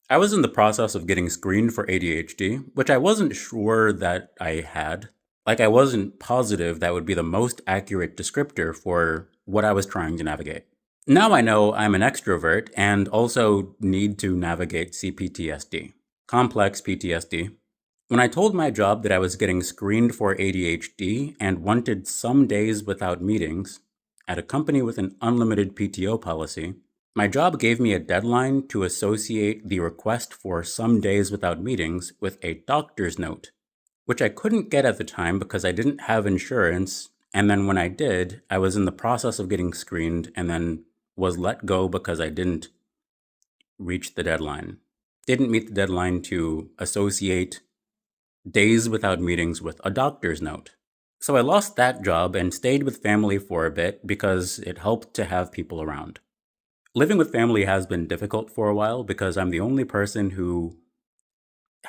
I was in the process of getting screened for ADHD, which I wasn't sure that I had. Like, I wasn't positive that would be the most accurate descriptor for what I was trying to navigate. Now I know I'm an extrovert and also need to navigate CPTSD, complex PTSD. When I told my job that I was getting screened for ADHD and wanted some days without meetings at a company with an unlimited PTO policy, my job gave me a deadline to associate the request for some days without meetings with a doctor's note, which I couldn't get at the time because I didn't have insurance. And then when I did, I was in the process of getting screened and then was let go because I didn't reach the deadline. Didn't meet the deadline to associate days without meetings with a doctor's note. So I lost that job and stayed with family for a bit because it helped to have people around. Living with family has been difficult for a while because I'm the only person who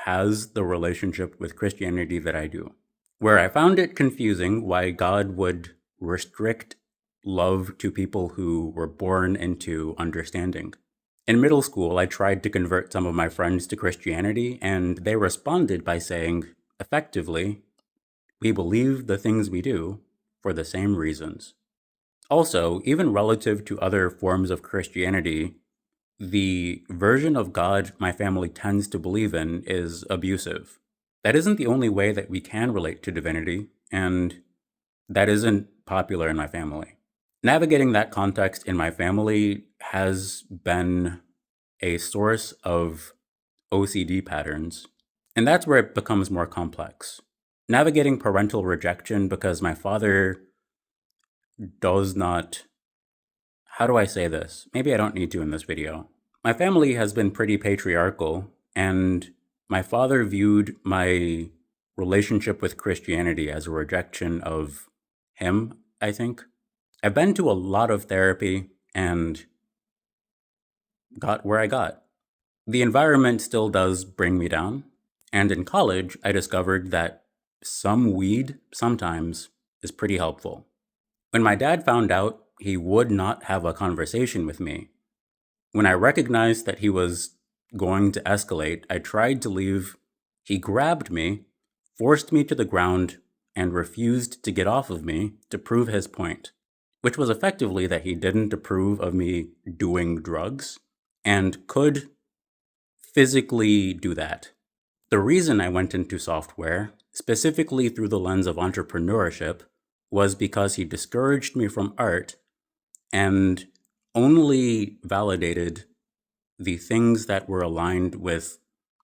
has the relationship with Christianity that I do. Where I found it confusing why God would restrict love to people who were born into understanding. In middle school, I tried to convert some of my friends to Christianity, and they responded by saying, effectively, we believe the things we do for the same reasons. Also, even relative to other forms of Christianity, the version of God my family tends to believe in is abusive. That isn't the only way that we can relate to divinity, and that isn't popular in my family. Navigating that context in my family has been a source of OCD patterns, and that's where it becomes more complex. Navigating parental rejection because my father does not. How do I say this? Maybe I don't need to in this video. My family has been pretty patriarchal, and my father viewed my relationship with Christianity as a rejection of him, I think. I've been to a lot of therapy and got where I got. The environment still does bring me down, and in college, I discovered that some weed sometimes is pretty helpful. When my dad found out, he would not have a conversation with me. When I recognized that he was going to escalate, I tried to leave. He grabbed me, forced me to the ground, and refused to get off of me to prove his point, which was effectively that he didn't approve of me doing drugs and could physically do that. The reason I went into software, specifically through the lens of entrepreneurship, was because he discouraged me from art and only validated the things that were aligned with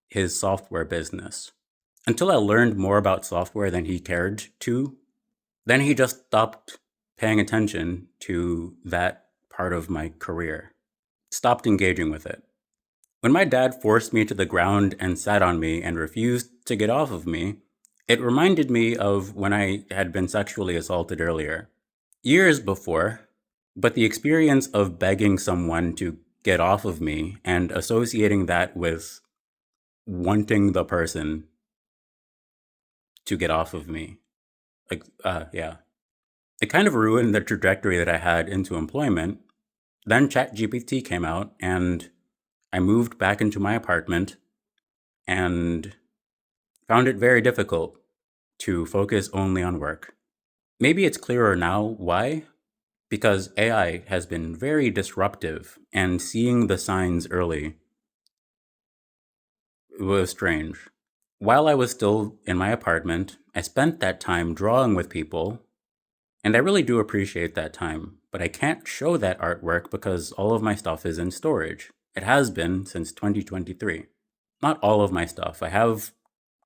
his software business. Until I learned more about software than he cared to, then he just stopped paying attention to that part of my career, stopped engaging with it. When my dad forced me to the ground and sat on me and refused to get off of me, it reminded me of when I had been sexually assaulted earlier, years before, but the experience of begging someone to get off of me and associating that with wanting the person to get off of me. Yeah. It kind of ruined the trajectory that I had into employment. Then ChatGPT came out and I moved back into my apartment and found it very difficult to focus only on work. Maybe it's clearer now why, because AI has been very disruptive and seeing the signs early was strange. While I was still in my apartment, I spent that time drawing with people, and I really do appreciate that time, but I can't show that artwork because all of my stuff is in storage. It has been since 2023. Not all of my stuff. I have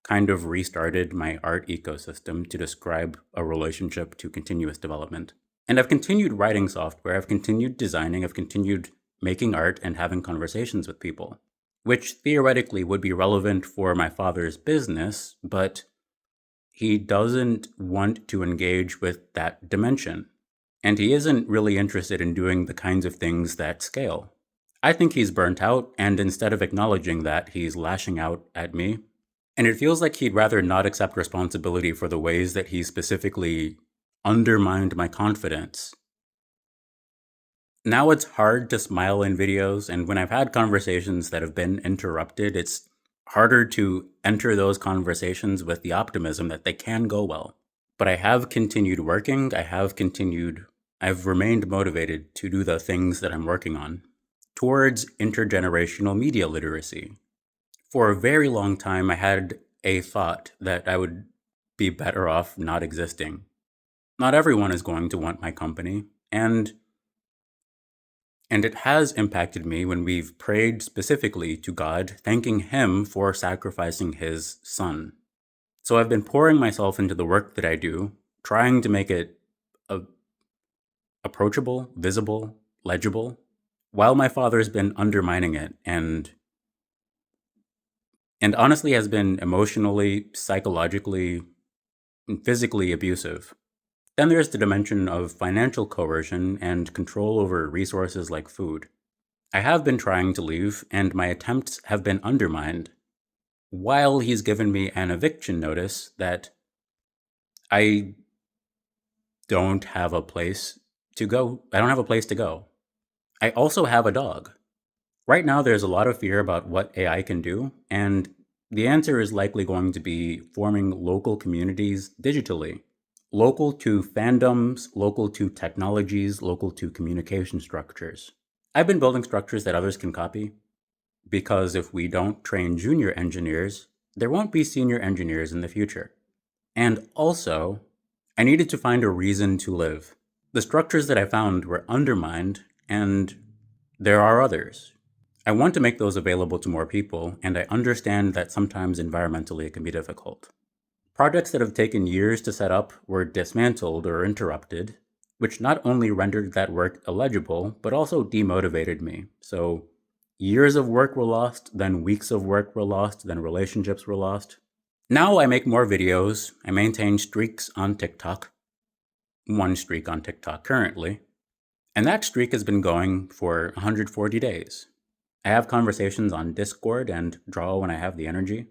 kind of restarted my art ecosystem to describe a relationship to continuous development. And I've continued writing software, I've continued designing, I've continued making art and having conversations with people, which theoretically would be relevant for my father's business, but he doesn't want to engage with that dimension. And he isn't really interested in doing the kinds of things that scale. I think he's burnt out, and instead of acknowledging that, he's lashing out at me. And it feels like he'd rather not accept responsibility for the ways that he specifically undermined my confidence Now it's hard to smile in videos, and when I've had conversations that have been interrupted, it's harder to enter those conversations with the optimism that they can go well. But I have continued working, I've remained motivated to do the things that I'm working on towards intergenerational media literacy. For a very long time, I had a thought that I would be better off not existing. Not everyone is going to want my company, and it has impacted me when we've prayed specifically to God, thanking Him for sacrificing His Son. So I've been pouring myself into the work that I do, trying to make it approachable, visible, legible, while my father's been undermining it and honestly has been emotionally, psychologically, and physically abusive. Then there's the dimension of financial coercion and control over resources like food. I have been trying to leave, and my attempts have been undermined, while he's given me an eviction notice that I don't have a place to go. I don't have a place to go. I also have a dog. Right now, there's a lot of fear about what AI can do, and the answer is likely going to be forming local communities digitally. Local to fandoms, local to technologies, local to communication structures. I've been building structures that others can copy, because if we don't train junior engineers, there won't be senior engineers in the future. And also, I needed to find a reason to live. The structures that I found were undermined, and there are others. I want to make those available to more people, and I understand that sometimes environmentally it can be difficult. Projects that have taken years to set up were dismantled or interrupted, which not only rendered that work illegible, but also demotivated me. So years of work were lost, then weeks of work were lost, then relationships were lost. Now I make more videos, I maintain streaks on TikTok. One streak on TikTok currently. And that streak has been going for 140 days. I have conversations on Discord and draw when I have the energy.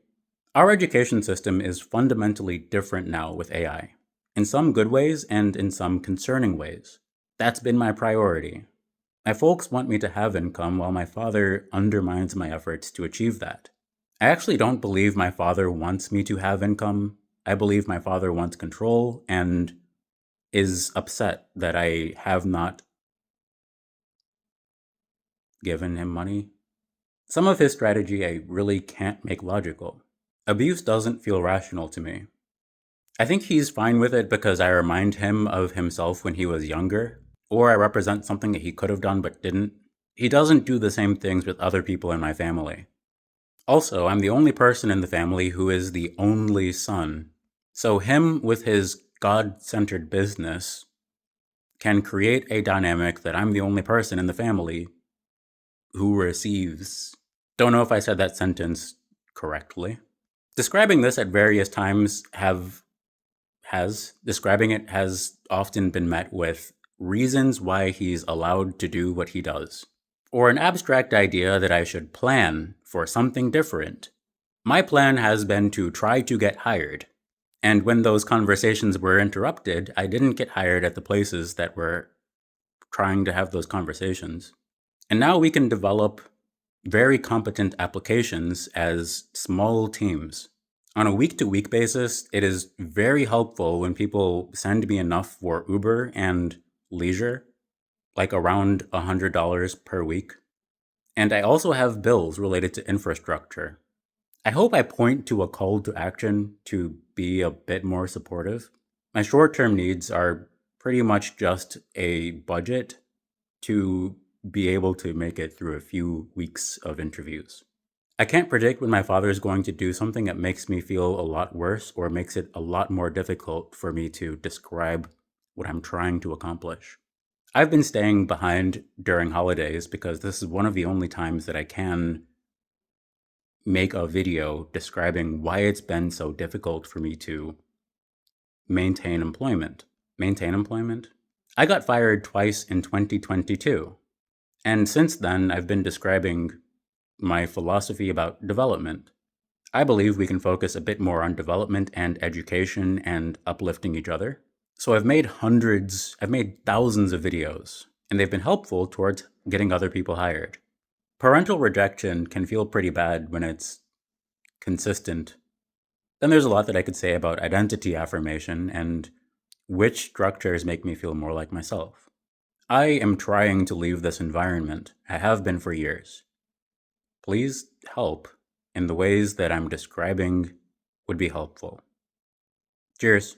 Our education system is fundamentally different now with AI, in some good ways and in some concerning ways. That's been my priority. My folks want me to have income while my father undermines my efforts to achieve that. I actually don't believe my father wants me to have income. I believe my father wants control and is upset that I have not given him money. Some of his strategy I really can't make logical. Abuse doesn't feel rational to me. I think he's fine with it because I remind him of himself when he was younger, or I represent something that he could have done but didn't. He doesn't do the same things with other people in my family. Also, I'm the only person in the family who is the only son. So him with his God-centered business can create a dynamic that I'm the only person in the family who receives. Don't know if I said that sentence correctly. Describing this at various times describing it has often been met with reasons why he's allowed to do what he does, or an abstract idea that I should plan for something different. My plan has been to try to get hired, and when those conversations were interrupted, I didn't get hired at the places that were trying to have those conversations. And now we can develop very competent applications as small teams. On a week-to-week basis, it is very helpful when people send me enough for Uber and leisure, like around $100 per week. And I also have bills related to infrastructure. I hope I point to a call to action to be a bit more supportive. My short-term needs are pretty much just a budget to be able to make it through a few weeks of interviews. I can't predict when my father is going to do something that makes me feel a lot worse or makes it a lot more difficult for me to describe what I'm trying to accomplish. I've been staying behind during holidays because this is one of the only times that I can make a video describing why it's been so difficult for me to maintain employment. Maintain employment? I got fired twice in 2022. And since then, I've been describing my philosophy about development. I believe we can focus a bit more on development and education and uplifting each other. So I've made thousands of videos and they've been helpful towards getting other people hired. Parental rejection can feel pretty bad when it's consistent. Then there's a lot that I could say about identity affirmation and which structures make me feel more like myself. I am trying to leave this environment. I have been for years. Please help in the ways that I'm describing would be helpful. Cheers.